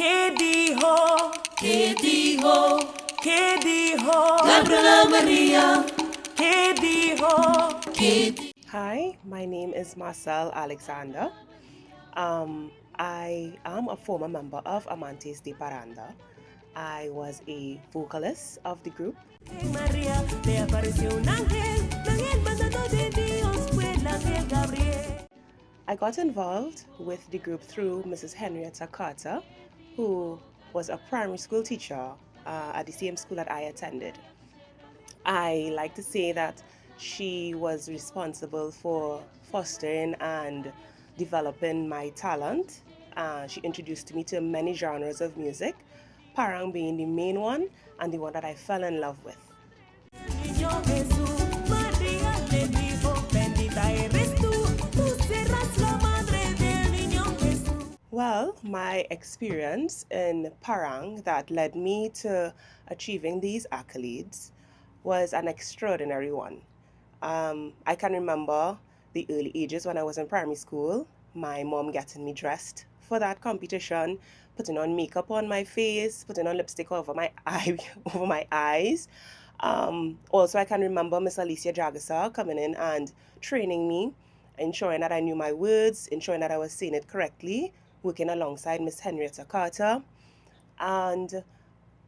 ¿Qué dijo? ¿Qué dijo? ¿Qué dijo? Gabriela Maria. ¿Qué dijo? ¿Qué dijo? Hi, my name is Marcelle Alexander. I am a former member of Amantes de Parranda. I was a vocalist of the group. I got involved with the group through Mrs. Henrietta Carter, who was a primary school teacher at the same school that I attended. I like to say that she was responsible for fostering and developing my talent. She introduced me to many genres of music, parang being the main one and the one that I fell in love with. Well, my experience in parang that led me to achieving these accolades was an extraordinary one. I can remember the early ages when I was in primary school, my mom getting me dressed for that competition, putting on makeup on my face, putting on lipstick over my over my eyes. Also, I can remember Miss Alicia Jagasa coming in and training me, ensuring that I knew my words, ensuring that I was saying it correctly, working alongside Miss Henrietta Carter. And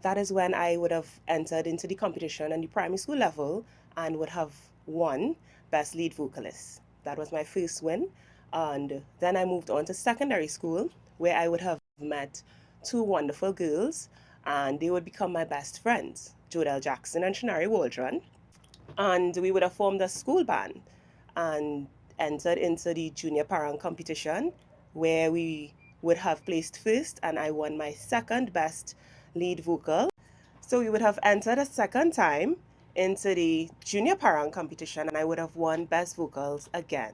that is when I would have entered into the competition on the primary school level and would have won Best Lead Vocalist. That was my first win. And then I moved on to secondary school, where I would have met two wonderful girls, and they would become my best friends, Jodelle Jackson and Shanari Waldron. And we would have formed a school band and entered into the junior parang competition, where we would have placed first, and I won my second best lead vocal. So we would have entered a second time into the junior parang competition, and I would have won best vocals again.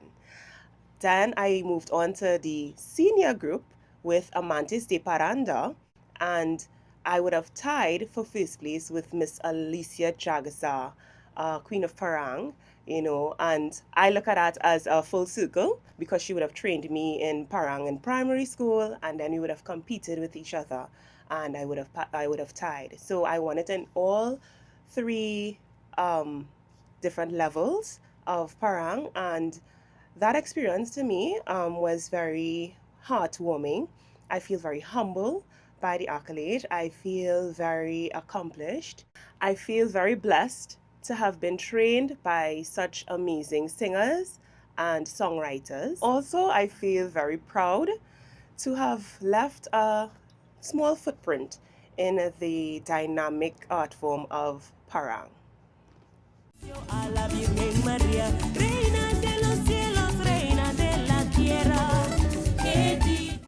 Then I moved on to the senior group with Amantes de Parranda, and I would have tied for first place with Miss Alicia Jagasa, Queen of Parang, and I look at that as a full circle because she would have trained me in Parang in primary school, and then we would have competed with each other, and I would have tied. So I won it in all three different levels of Parang, and that experience to me was very heartwarming. I feel very humble by the accolade. I feel very accomplished. I feel very blessed to have been trained by such amazing singers and songwriters. Also, I feel very proud to have left a small footprint in the dynamic art form of parang.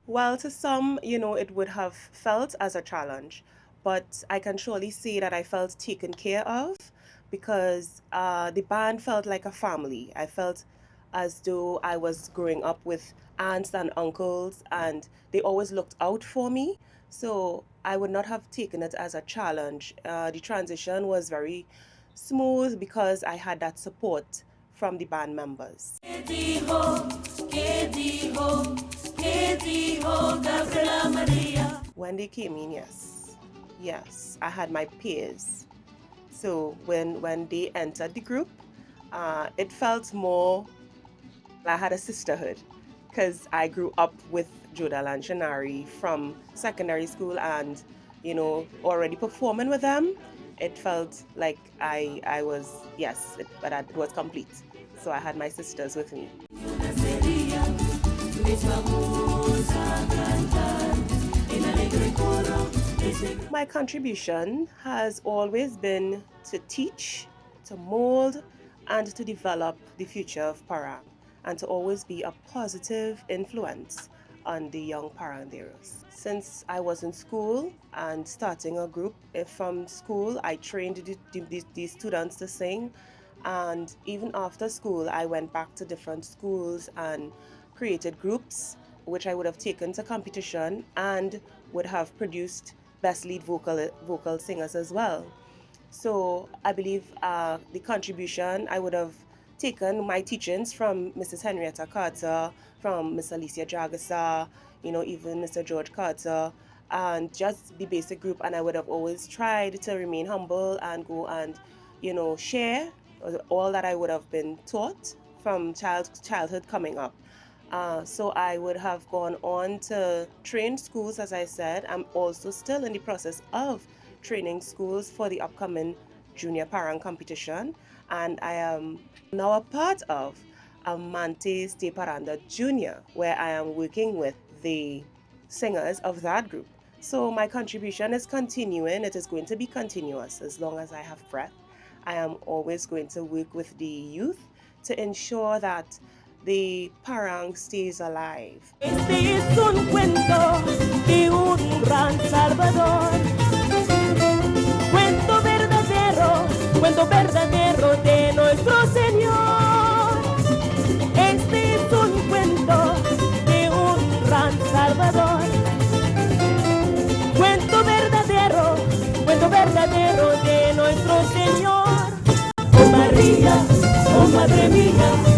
Well, to some, it would have felt as a challenge, but I can surely say that I felt taken care of because the band felt like a family. I felt as though I was growing up with aunts and uncles, and they always looked out for me. So I would not have taken it as a challenge. The transition was very smooth because I had that support from the band members. When they came in, yes, I had my peers. So when they entered the group, it felt more, I had a sisterhood because I grew up with Jodelle and Shanari from secondary school and, already performing with them. It felt like I was, but it was complete. So I had my sisters with me. My contribution has always been to teach, to mold, and to develop the future of Parang, and to always be a positive influence on the young Parranderos. Since I was in school and starting a group from school, I trained the students to sing, and even after school, I went back to different schools and created groups which I would have taken to competition and would have produced best lead vocal singers as well. So I believe the contribution, I would have taken my teachings from Mrs. Henrietta Carter, from Miss Alicia Jagasa, even Mr. George Carter, and just the basic group, and I would have always tried to remain humble and go and, share all that I would have been taught from childhood coming up. So I would have gone on to train schools, as I said. I'm also still in the process of training schools for the upcoming Junior Parang competition, and I am now a part of Amantes de Parranda Junior, where I am working with the singers of that group. So my contribution is continuing. It is going to be continuous as long as I have breath. I am always going to work with the youth to ensure that the parang stays alive. Este es un cuento de un gran salvador. Cuento verdadero de nuestro Señor. Este es un cuento de un gran salvador. Cuento verdadero de nuestro Señor. Oh María, oh Madre mía.